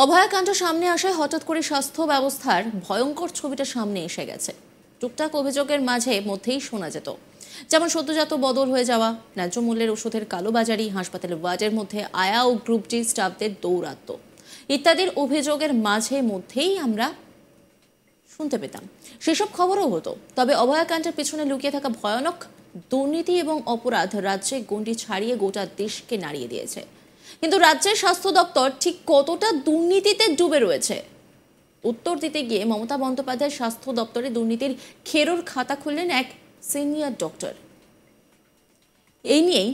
অভয়াকাণ্ড সামনে আসায় হঠাৎ করে স্বাস্থ্য ব্যবস্থার ভয়ঙ্কর ছবিটা সামনে এসে গেছে। টুকটাক অভিযোগের মধ্যেই শোনা যেত, যেমন সদ্যজাত বদল হয়ে যাওয়া, ন্যায্য মূল্যের ওষুধের কালোবাজারি, হাসপাতালের ওয়ার্ডের মধ্যে আয়া ও গ্রুপ ডি স্টাফদের দৌরাত্ম্য ইত্যাদির অভিযোগের মধ্যেই আমরা শুনতে পেতাম। সেসব খবরও হতো। তবে অভয়াকাণ্ডের পেছনে লুকিয়ে থাকা ভয়ানক দুর্নীতি এবং অপরাধ রাজ্যে গণ্ডি ছাড়িয়ে গোটা দেশকে নাড়িয়ে দিয়েছে। কিন্তু রাজ্যের স্বাস্থ্য দপ্তর ঠিক কতটা দুর্নীতিতে ডুবে রয়েছে, উত্তর দিতে গিয়ে মমতা বন্দ্যোপাধ্যায় স্বাস্থ্য দপ্তরে দুর্নীতির খেরোর খাতা খুললেন এক সিনিয়র ডক্টর। এই নিয়েই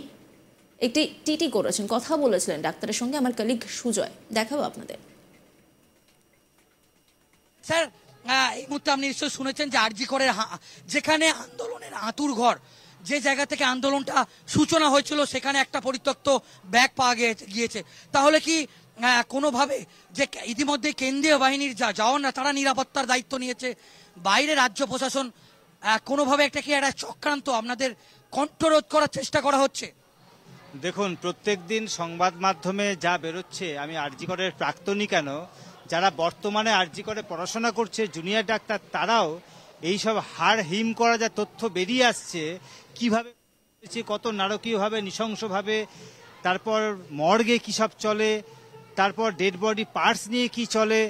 একটি টিটি করেছেন, কথা বলেছিলেন ডাক্তারের সঙ্গে আমার কলিগ সুজয়। দেখাবো আপনাদের। স্যার, এই মুহূর্তে আপনি নিশ্চয় শুনেছেন যে আরজি করের যেখানে আন্দোলনের আঁতুর ঘর, যে জায়গা থেকে আন্দোলনটা সূচনা হয়েছিল, সেখানে একটা পরিত্যক্ত ব্যাগ পাওয়া গিয়েছে। তাহলে কি কোনোভাবে যে ইতিমধ্যে কেন্দ্রীয় বাহিনীর জওয়ানরা তারা নিরাপত্তার দায়িত্ব নিয়েছে, বাইরে রাজ্য প্রশাসন কোনোভাবে একটা কি একটা চক্রান্ত আপনাদের কণ্ঠরোধ করার চেষ্টা করা হচ্ছে? দেখুন, প্রত্যেক দিন সংবাদ মাধ্যমে যা বেরোচ্ছে, আমি আরজি করের প্রাক্তনী কেন, যারা বর্তমানে আরজি করে পড়াশোনা করছে জুনিয়র ডাক্তার, তারাও এইসব হাড় হিম করা যা তথ্য বেরিয়ে আসছে, কিভাবে কত নারকীয়ভাবে নৃশংসভাবে, তারপর মর্গে কী সব চলে, তারপর ডেড বডি পার্টস নিয়ে কি চলে,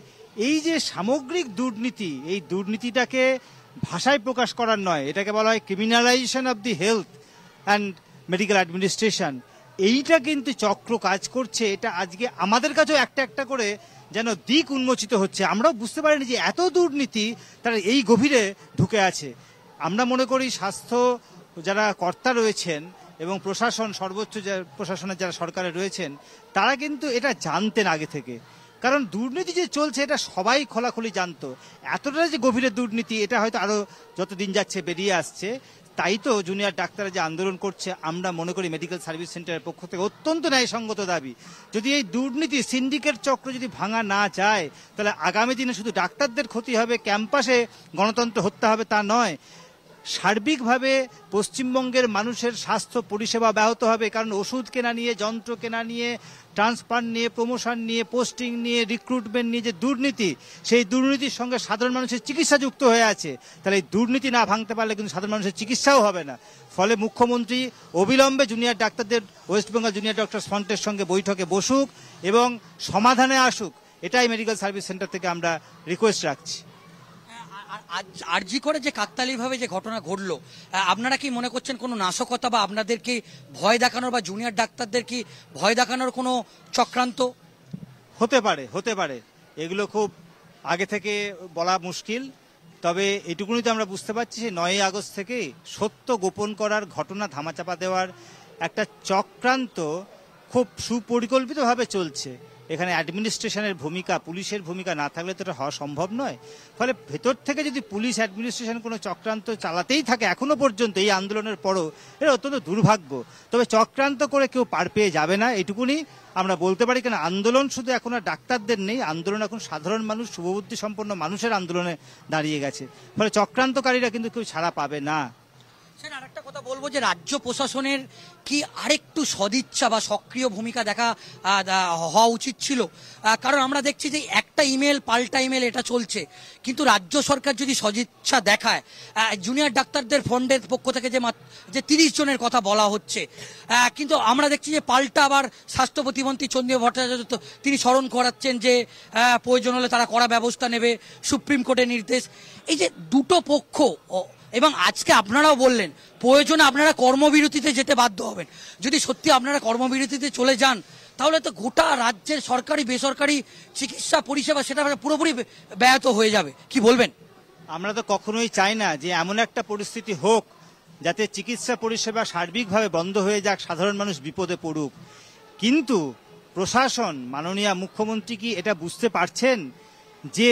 এই যে সামগ্রিক দুর্নীতি, এই দুর্নীতিটাকে ভাষায় প্রকাশ করার নয়, এটাকে বলা হয় criminalisation of the health and medical administration. এইটা কিন্তু চক্র কাজ করছে। এটা আজকে আমাদের কাছেও একটা একটা করে যেন দিক উন্মোচিত হচ্ছে। আমরাও বুঝতে পারিনি যে এত দুর্নীতি তারা এই গভীরে ঢুকে আছে। আমরা মনে করি স্বাস্থ্য যারা কর্তা রয়েছেন এবং প্রশাসন, সর্বোচ্চ প্রশাসনের যারা সরকারে রয়েছেন, তারা কিন্তু এটা জানতেন আগে থেকে। কারণ দুর্নীতি যে চলছে এটা সবাই খোলাখুলি জানতো। এতটা যে গভীরে দুর্নীতি, এটা হয়তো আরও যত দিন যাচ্ছে বেরিয়ে আসছে। তাই তো জুনিয়র ডাক্তাররা যে আন্দোলন করছে, আমরা মনে করি মেডিকেল সার্ভিস সেন্টারের পক্ষ থেকে অত্যন্ত ন্যায়সঙ্গত দাবি। যদি এই দুর্নীতি সিন্ডিকেট চক্র যদি ভাঙা না যায়, তাহলে আগামী দিনে শুধু ডাক্তারদের ক্ষতি হবে, ক্যাম্পাসে গণতন্ত্র হত্যা হবে তা নয়, সার্বিকভাবে পশ্চিমবঙ্গের মানুষের স্বাস্থ্য পরিষেবা ব্যাহত হবে। কারণ ওষুধ কেনা নিয়ে, যন্ত্র কেনা নিয়ে, ট্রান্সফার নিয়ে, প্রমোশন নিয়ে, পোস্টিং নিয়ে, রিক্রুটমেন্ট নিয়ে যে দুর্নীতি, সেই দুর্নীতির সঙ্গে সাধারণ মানুষের চিকিৎসা যুক্ত হয়ে আছে। তাহলে এই দুর্নীতি না ভাঙতে পারলে কিন্তু সাধারণ মানুষের চিকিৎসাও হবে না। ফলে মুখ্যমন্ত্রী অবিলম্বে জুনিয়র ডাক্তারদের, ওয়েস্ট বেঙ্গল জুনিয়র ডক্টরস ফ্রন্টের সঙ্গে বৈঠকে বসুক এবং সমাধানে আসুক, এটাই মেডিকেল সার্ভিস সেন্টার থেকে আমরা রিকোয়েস্ট রাখছি। আরজি করে যে কাকতালীয়ভাবে যে ঘটনা ঘটলো, আপনারা কি মনে করছেন কোনো নাশকতা বা আপনাদেরকে ভয় দেখানোর বা জুনিয়র ডাক্তারদের কি ভয় দেখানোর কোনো চক্রান্ত হতে পারে। এগুলো খুব আগে থেকে বলা মুশকিল। তবে এটুকুনি তো আমরা বুঝতে পারছি যে 9ই আগস্ট থেকে সত্য গোপন করার, ঘটনা ধামাচাপা দেওয়ার একটা চক্রান্ত খুব সুপরিকল্পিতভাবে চলছে। এখানে অ্যাডমিনিস্ট্রেশনের ভূমিকা, পুলিশের ভূমিকা না থাকলে তো এটা হওয়া সম্ভব নয়। ফলে ভেতর থেকে যদি পুলিশ অ্যাডমিনিস্ট্রেশন কোনো চক্রান্ত চালাতেই থাকে এখনো পর্যন্ত, এই আন্দোলনের পরও, এটা অত্যন্ত দুর্ভাগ্য। তবে চক্রান্ত করে কেউ পার পেয়ে যাবে না, এটুকুনি আমরা বলতে পারি। কেন, আন্দোলন শুধু এখন আর ডাক্তারদের নেই, আন্দোলন এখন সাধারণ মানুষ, শুভবুদ্ধি সম্পন্ন মানুষের আন্দোলনে দাঁড়িয়ে গেছে। ফলে চক্রান্তকারীরা কিন্তু কেউ ছাড়া পাবে না। স্যার, আরেকটা কথা বলবো যে রাজ্য প্রশাসনের কি আরেকটু সদিচ্ছা বা সক্রিয় ভূমিকা হওয়া উচিত ছিল। কারণ আমরা দেখছি যে একটা ইমেল পাল্টা ইমেল এটা চলছে, কিন্তু রাজ্য সরকার যদি সদিচ্ছা দেখায়, জুনিয়র ডাক্তারদের ফন্ডের পক্ষ থেকে যে 30 জনের কথা বলা হচ্ছে, কিন্তু আমরা দেখছি যে পাল্টা আবার স্বাস্থ্য প্রতিমন্ত্রী চন্দ্রিমা ভট্টাচার্য তিনি স্মরণ করাচ্ছেন যে প্রয়োজন হলে তারা কড়া ব্যবস্থা নেবে, সুপ্রিম কোর্টের নির্দেশ। এই যে দুটো পক্ষ, এবং আজকে আপনারাও বললেন প্রয়োজনে আপনারা কর্মবিরতিতে যেতে বাধ্য হবেন। যদি সত্যি আপনারা কর্মবিরতিতে চলে যান, তাহলে তো গোটা রাজ্যের সরকারি বেসরকারি চিকিৎসা পরিষেবা সেটা পুরোপুরি ব্যাহত হয়ে যাবে। কি বলবেন? আমরা তো কখনোই চাই না যে এমন একটা পরিস্থিতি হোক যাতে চিকিৎসা পরিষেবা সার্বিকভাবে বন্ধ হয়ে যাক, সাধারণ মানুষ বিপদে পড়ুক। কিন্তু প্রশাসন, মাননীয় মুখ্যমন্ত্রী কি এটা বুঝতে পারছেন যে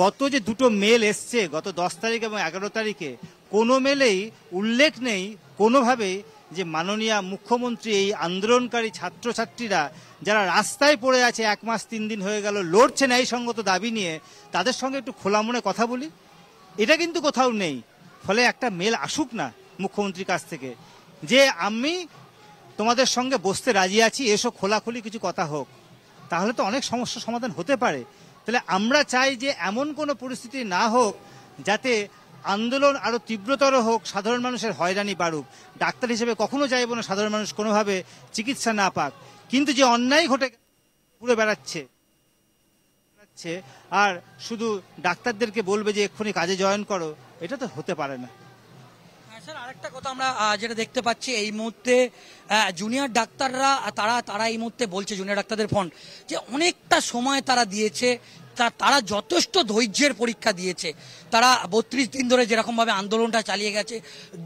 গত যে দুটো মেল এসছে, গত 10 তারিখ এবং 11 তারিখে, কোনো মেলেই উল্লেখ নেই কোনোভাবেই যে মাননীয় মুখ্যমন্ত্রী এই আন্দোলনকারী ছাত্রছাত্রীরা যারা রাস্তায় পড়ে আছে 1 মাস 3 দিন হয়ে গেল, লড়ছে ন্যায়সঙ্গত দাবি নিয়ে, তাদের সঙ্গে একটু খোলা মনে কথা বলি, এটা কিন্তু কোথাও নেই। ফলে একটা মেল আসুক না মুখ্যমন্ত্রীর কাছ থেকে যে আমি তোমাদের সঙ্গে বসতে রাজি আছি, এসো খোলাখুলি কিছু কথা হোক। তাহলে তো অনেক সমস্যার সমাধান হতে পারে। তাহলে আমরা চাই যে এমন কোনো পরিস্থিতি না হোক যাতে আন্দোলন আরো তীব্রতর হোক, সাধারণ মানুষের হয়রানি বাড়ুক। ডাক্তার হিসেবে কখনো চাইবো না সাধারণ মানুষ কোনোভাবে চিকিৎসা না পাক, কিন্তু যে অন্যায় ঘটে ঘুরে বেড়াচ্ছে আর শুধু ডাক্তারদেরকে বলবে যে এক্ষুনি কাজে জয়েন করো, এটা তো হতে পারে না। স্যার, আরেকটা কথা আমরা যেটা দেখতে পাচ্ছি এই মুহূর্তে জুনিয়র ডাক্তাররা তারা এই মুহূর্তে বলছে, জুনিয়র ডাক্তারদের ফ্রন্ট, যে অনেকটা সময় তারা দিয়েছে, তারা যথেষ্ট ধৈর্যের পরীক্ষা দিয়েছে। তারা 32 দিন ধরে যেরকম ভাবে আন্দোলনটা চালিয়ে গেছে,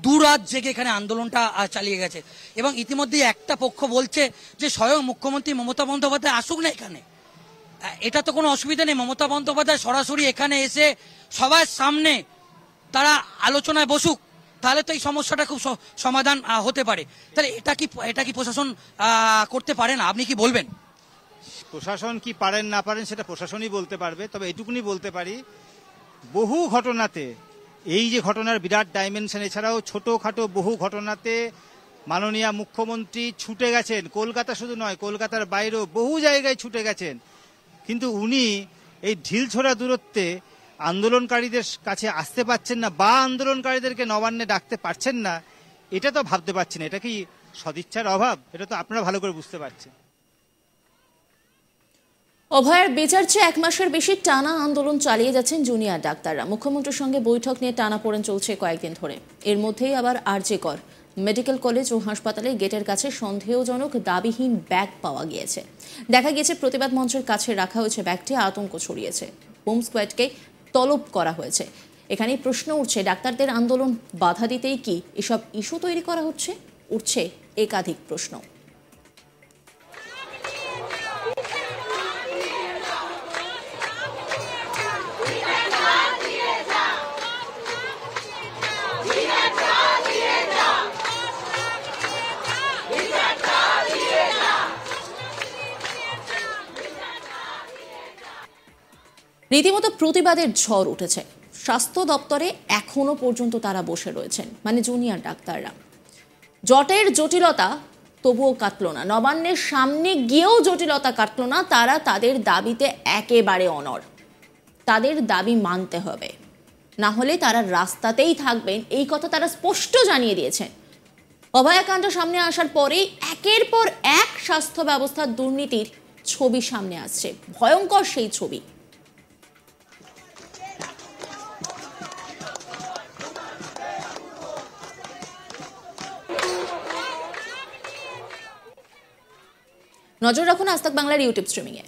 দুরাত জেগে এখানে আন্দোলনটা চালিয়ে গেছে, এবং ইতিমধ্যেই একটা পক্ষ বলছে যে স্বয়ং মুখ্যমন্ত্রী মমতা বন্দ্যোপাধ্যায় আসুক না এখানে। এটা তো কোনো অসুবিধা নেই, মমতা বন্দ্যোপাধ্যায় সরাসরি এখানে এসে সবার সামনে তারা আলোচনায় বসুক, তাহলে তো এই সমস্যাটা খুব সমাধান হতে পারে। তাহলে এটা কি প্রশাসন করতে পারে না? আপনি কি বলবেন? প্রশাসন কি পারেন না পারেন সেটা প্রশাসনই বলতে পারবে। তবে এটুকুনি বলতে পারি, বহু ঘটনাতে, এই যে ঘটনার বিরাট ডাইমেনশন, এছাড়াও ছোটখাটো বহু ঘটনাতে মাননীয় মুখ্যমন্ত্রী ছুটে গেছেন। কলকাতা শুধু নয়, কলকাতার বাইরেও বহু জায়গায় ছুটে গেছেন, কিন্তু উনি এই ঢিলছোড়া দূরত্বে আন্দোলনকারীদের কাছে আসতে পারছেন না বা আন্দোলনকারীদেরকে নবান্নে ডাকতে পারছেন না। এটা তো ভাবতে পারছি না, এটা কি সদিচ্ছার অভাব? এটা তো আপনারা ভালো করে বুঝতে পারছেন। অভয়ার বিচার চেয়ে 1 মাসের বেশি টানা আন্দোলন চালিয়ে যাচ্ছেন জুনিয়র ডাক্তাররা। মুখ্যমন্ত্রীর সঙ্গে বৈঠক নিয়ে টানাপোড়েন চলছে কয়েকদিন ধরে। এর মধ্যেই আবার আরজিকর মেডিকেল কলেজ ও হাসপাতালে গেটের কাছে সন্দেহজনক দাবিহীন ব্যাগ পাওয়া গিয়েছে। দেখা গেছে প্রতিবাদ মঞ্চের কাছে রাখা হয়েছে ব্যাগটি, আতঙ্ক ছড়িয়েছে। বোম স্কোয়াডকে তলব করা হয়েছে। এখানেই প্রশ্ন উঠছে, ডাক্তারদের আন্দোলন বাধা দিতেই কি এসব ইস্যু তৈরি করা হচ্ছে? উঠছে একাধিক প্রশ্ন। রীতিমতো প্রতিবাদের ঝড় উঠেছে। স্বাস্থ্য দপ্তরে এখনো পর্যন্ত তারা বসে রয়েছেন, মানে জুনিয়র ডাক্তাররা। জটের জটিলতা তবুও কাটলো না, নবান্নের সামনে গিয়েও জটিলতা কাটলো না। তারা তাদের দাবিতে একেবারে অনড়। তাদের দাবি মানতে হবে, না হলে তারা রাস্তাতেই থাকবেন, এই কথা তারা স্পষ্ট জানিয়ে দিয়েছেন। অভয়াকাণ্ড সামনে আসার পরেই একের পর এক স্বাস্থ্য ব্যবস্থার দুর্নীতির ছবি সামনে আসছে, ভয়ঙ্কর সেই ছবি। নজর রাখুন আজ তাক বাংলার ইউটিউব স্ট্রিমিংয়ে।